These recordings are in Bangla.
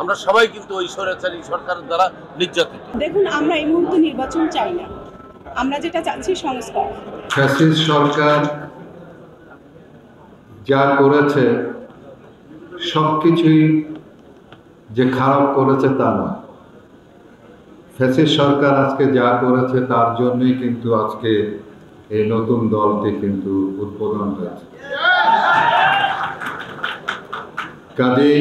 আমরা সবাই কিন্তু ওই স্বৈরাচারী সরকারের দ্বারা নির্যাতিত। দেখুন, আমরা এই মুহূর্তে নির্বাচন চাই না, আমরা যেটা চাচ্ছি সংস্কার। ফ্যাসিস্ট সরকার যা করেছে সবকিছুই যে খারাপ করেছে তা নয়। ফ্যাসিস্ট সরকার আজকে যা করেছে তার জন্যই কিন্তু আজকে এই নতুন দলটি কিন্তু উদ্বোধন হয়েছে। কাজেই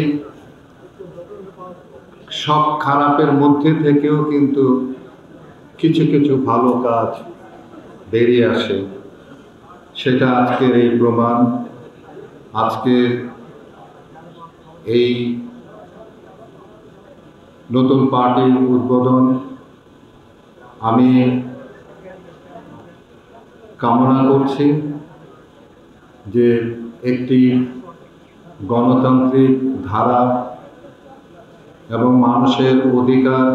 সব খারাপের মধ্যে থেকেও কিন্তু কিছু কিছু ভালো কাজ বেরিয়ে আসে, সেটা আজকের এই প্রমাণ। আজকে এই নতুন পার্টির উদ্বোধন আমি কামনা করছি যে একটি গণতান্ত্রিক ধারা এবং মানুষের অধিকার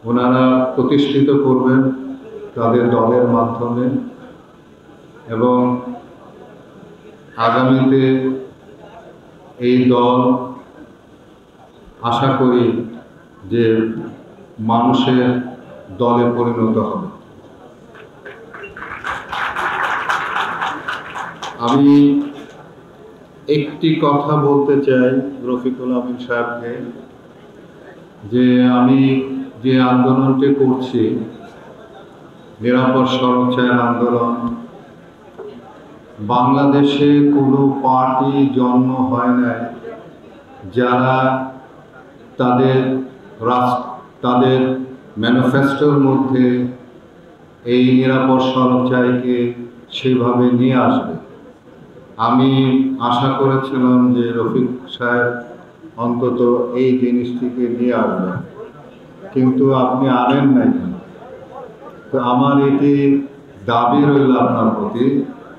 ওনারা প্রতিষ্ঠিত করবেন তাদের দলের মাধ্যমে, এবং আগামীতে এই দল আশা করি যে মানুষের দলে পরিণত হবে। আমি একটি কথা বলতে চাই রফিকুল আমিন সাহেবকে, যে আমি যে আন্দোলনটি করছি নিরাপদ সড়ক চায়ের আন্দোলন, বাংলাদেশে কোনো পার্টি জন্ম হয় না যারা তাদের ম্যানিফেস্টোর মধ্যে এই নিরাপদ সড়ক চাইকে সেভাবে নিয়ে আসবে। আমি আশা করেছিলাম যে রফিক সাহেব অন্তত এই জিনিসটিকে নিয়ে আসবেন, কিন্তু আপনি আনেন নাই কেন? তো আমার এটি দাবি রইল আপনার প্রতি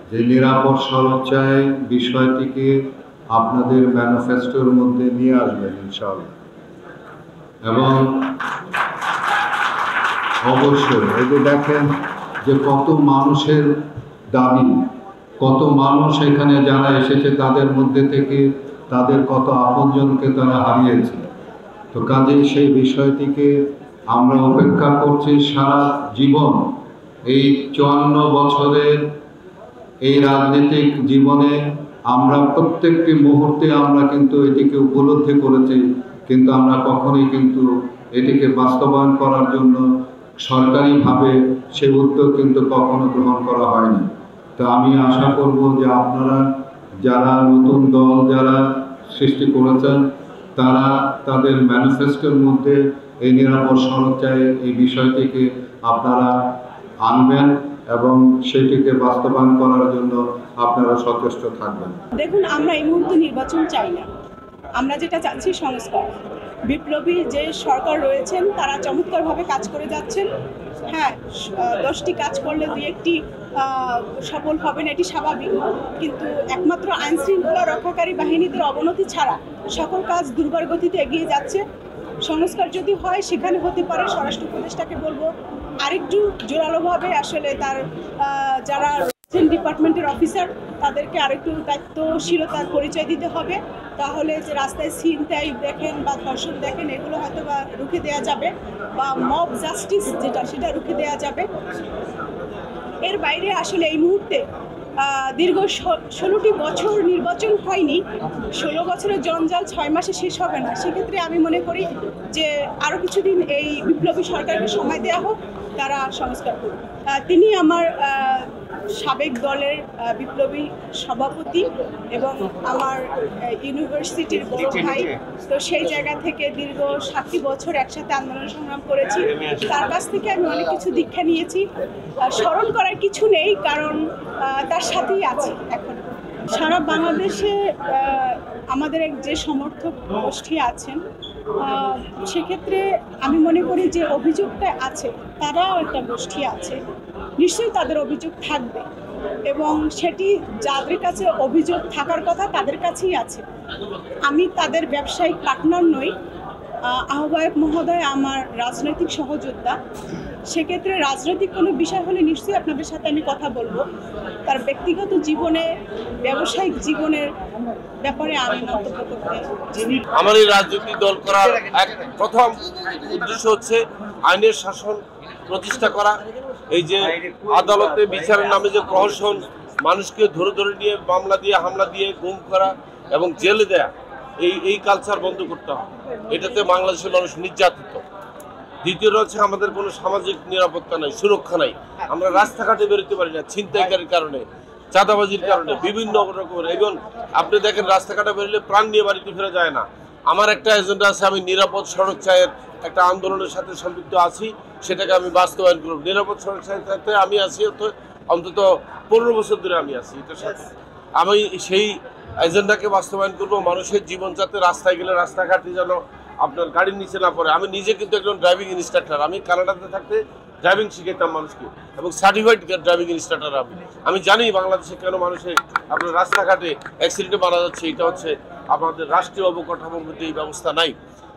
যে নিরাপদ সড়ক চাই বিষয়টিকে আপনাদের ম্যানিফেস্টোর মধ্যে নিয়ে আসবেন ইনশাআল্লাহ। এবং অবশ্যই এই যে দেখেন যে কত মানুষের দাবি, কত মানুষ এখানে যারা এসেছে তাদের মধ্যে থেকে তাদের কত আপনজনকে তারা হারিয়েছে। তো কাজেই সেই বিষয়টিকে আমরা অপেক্ষা করছি সারা জীবন। এই 54 বছরের এই রাজনৈতিক জীবনে আমরা প্রত্যেকটি মুহূর্তে আমরা কিন্তু এটিকে উপলব্ধি করেছি, কিন্তু আমরা কখনোই কিন্তু এটিকে বাস্তবায়ন করার জন্য সরকারিভাবে সে উদ্যোগ কিন্তু কখনো গ্রহণ করা হয়নি। তো আমি আশা করব যে আপনারা যারা নতুন দল যারা সৃষ্টি করেছেন তারা তাদের ম্যানিফেস্টোর মধ্যে এই নিরাপদ সড়ক চাই এই বিষয়টিকে আপনারা আনবেন এবং সেটিকে বাস্তবায়ন করার জন্য আপনারা সচেষ্ট থাকবেন। দেখুন, আমরা এই মুহূর্তে নির্বাচন চাই না, আমরা যেটা চাচ্ছি সংস্কার। বিপ্লবী যে সরকার রয়েছেন তারা চমৎকারভাবে কাজ করে যাচ্ছেন। হ্যাঁ, 10টি কাজ করলে 2-1টি সফল হবেন, এটি স্বাভাবিক, কিন্তু একমাত্র আইন শৃঙ্খলা রক্ষাকারী বাহিনীদের অবনতি ছাড়া সকল কাজ দুর্বার গতিতে এগিয়ে যাচ্ছে। সংস্কার যদি হয় সেখানে হতে পারে স্বরাষ্ট্র উপদেষ্টাকে বলবো আরেকটু জোরালোভাবে আসলে তার যারা ডিপার্টমেন্টের অফিসার তাদেরকে আরেকটু দায়িত্বশীলতার পরিচয় দিতে হবে। তাহলে যে রাস্তায় ছিনতাই দেখেন বা ধর্ষণ দেখেন এগুলো হয়তো বা রুখে দেওয়া যাবে, বা মব জাস্টিস যেটা সেটা রুখে দেওয়া যাবে। এর বাইরে আসলে এই মুহূর্তে দীর্ঘ 16টি বছর নির্বাচন হয়নি, 16 বছরের জঞ্জাল 6 মাসে শেষ হবে না। সেক্ষেত্রে আমি মনে করি যে আরও কিছুদিন এই বিপ্লবী সরকারকে সময় দেওয়া হোক, তারা সংস্কার করুক। তিনি আমার সাবেক দলের বিপ্লবী সভাপতি এবং আমার ইউনিভার্সিটির বড় ভাই। তো সেই জায়গা থেকে দীর্ঘ 7টি বছর একসাথে আন্দোলন সংগ্রাম করেছি, তার কাছ থেকে আমি অনেক কিছু দীক্ষা নিয়েছি। স্মরণ করার কিছু নেই, কারণ তার সাথেই আছি এখন। সারা বাংলাদেশে আমাদের যে সমর্থক গোষ্ঠী আছেন সেক্ষেত্রে আমি মনে করি যে অভিযোগটা আছে, তারাও একটা গোষ্ঠী আছে, নিশ্চয়ই তাদের অভিযোগ থাকবে, এবং সেটি যাদের কাছে অভিযোগ থাকার কথা তাদের কাছেই আছে। আমি তাদের ব্যবসায়িক পার্টনার নই। আহ্বায়ক মহোদয় আমার রাজনৈতিক সহযোদ্ধা। সেক্ষেত্রে রাজনৈতিক কোনো বিষয় হলে নিশ্চয়ই আপনাদের সাথে আমি কথা বলবো। তার ব্যক্তিগত জীবনে, ব্যবসায়িক জীবনের ব্যাপারে আমি মন্তব্য করতে। আমার এই রাজনৈতিক দল করার এক প্রথম উদ্দেশ্য হচ্ছে আইনের শাসন প্রতিষ্ঠা করা। এই যে আদালতে বিচারের নামে যে প্রহসন, মানুষকে ধরে ধরে নিয়ে মামলা দিয়ে, হামলা দিয়ে গুম করা এবং জেলে দেয়া, এই কালচার বন্ধ করতে হবে। এটাতে বাংলাদেশের মানুষ নির্যাতিত। দ্বিতীয়ত হচ্ছে আমাদের কোনো সামাজিক নিরাপত্তা নাই, সুরক্ষা নাই। আমরা রাস্তাঘাটে বেরোতে পারি না ছিনতাইকারীর কারণে, চাঁদাবাজির কারণে, বিভিন্ন রকমের। এবং আপনি দেখেন রাস্তাঘাটে বেরোলে প্রাণ নিয়ে বাড়িতে ফেরা যায় না। আমার একটা এজেন্ডা আছে, আমি নিরাপদ সড়ক চায়ের একটা আন্দোলনের সাথে সম্পৃক্ত আছি, সেটাকে আমি বাস্তবায়ন করব। নিরাপদ সড়ক চায়ের সাথে আমি আছি অন্তত 15 বছর ধরে আমি আছি এটার সাথে। আমি সেই এজেন্ডাকে বাস্তবায়ন করব। মানুষের জীবন যাতে রাস্তায় গেলে রাস্তাঘাটে যেন আপনার গাড়ির নিচে না পড়ে। আমি নিজে কিন্তু একজন ড্রাইভিং ইনস্ট্রাক্টর। আমি কানাডাতে থাকতে ড্রাইভিং শিখাতাম মানুষকে এবং সার্টিফাইড ড্রাইভিং ইনস্ট্রাক্টর। আমি জানি বাংলাদেশে কেন মানুষের আপনার রাস্তাঘাটে অ্যাক্সিডেন্টে মারা যাচ্ছে। এটা হচ্ছে আমাদের রাষ্ট্রীয় অবকাঠামোর মধ্যে এই ব্যবস্থা নাই।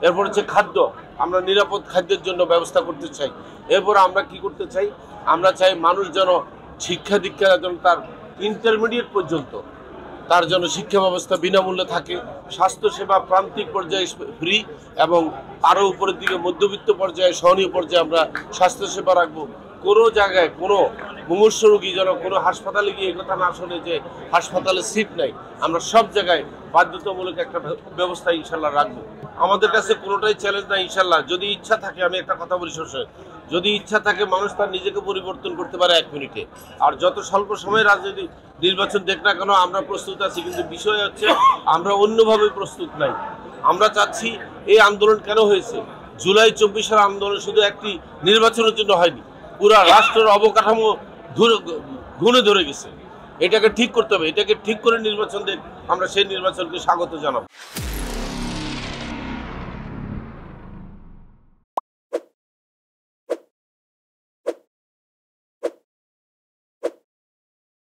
এরপর হচ্ছে খাদ্য, আমরা নিরাপদ খাদ্যের জন্য ব্যবস্থা করতে চাই। এরপর আমরা কি করতে চাই, আমরা চাই মানুষ যেন শিক্ষা দীক্ষা যেন তার ইন্টারমিডিয়েট পর্যন্ত তার জন্য শিক্ষা ব্যবস্থা বিনামূল্যে থাকে, স্বাস্থ্যসেবা প্রান্তিক পর্যায়ে ফ্রি, এবং আরও উপরের দিকে মধ্যবিত্ত পর্যায়ে, সহনীয় পর্যায়ে আমরা স্বাস্থ্যসেবা রাখবো। কোনো জায়গায় কোনো মুমূর্ষু রোগী যেন কোনো হাসপাতালে গিয়ে কথা না শোনে যে হাসপাতালে সিট নাই। আমরা সব জায়গায় বাধ্যতামূলক একটা ব্যবস্থা ইনশাল্লাহ রাখবো। আমাদের কাছে কোনোটাই চ্যালেঞ্জ নাই ইনশাল্লাহ। যদি ইচ্ছা থাকে, আমি একটা কথা বলি সবসময়, যদি ইচ্ছা থাকে মানুষ তার নিজেকে পরিবর্তন করতে পারে 1 মিনিটে। আর যত স্বল্প সময়ে রাজনৈতিক নির্বাচন দেখ না কেন, আমরা প্রস্তুত আছি। কিন্তু বিষয় হচ্ছে আমরা অন্যভাবে প্রস্তুত নাই। আমরা চাচ্ছি, এই আন্দোলন কেন হয়েছে, জুলাই 24-এর আন্দোলন শুধু একটি নির্বাচনের জন্য হয়নি, পুরা রাষ্ট্রের অবকাঠামো ঘুণে ধরে গেছে। এটাকে ঠিক করতে হবে। এটাকে ঠিক করে নির্বাচন দেখ, আমরা সেই নির্বাচনকে স্বাগত জানাবো।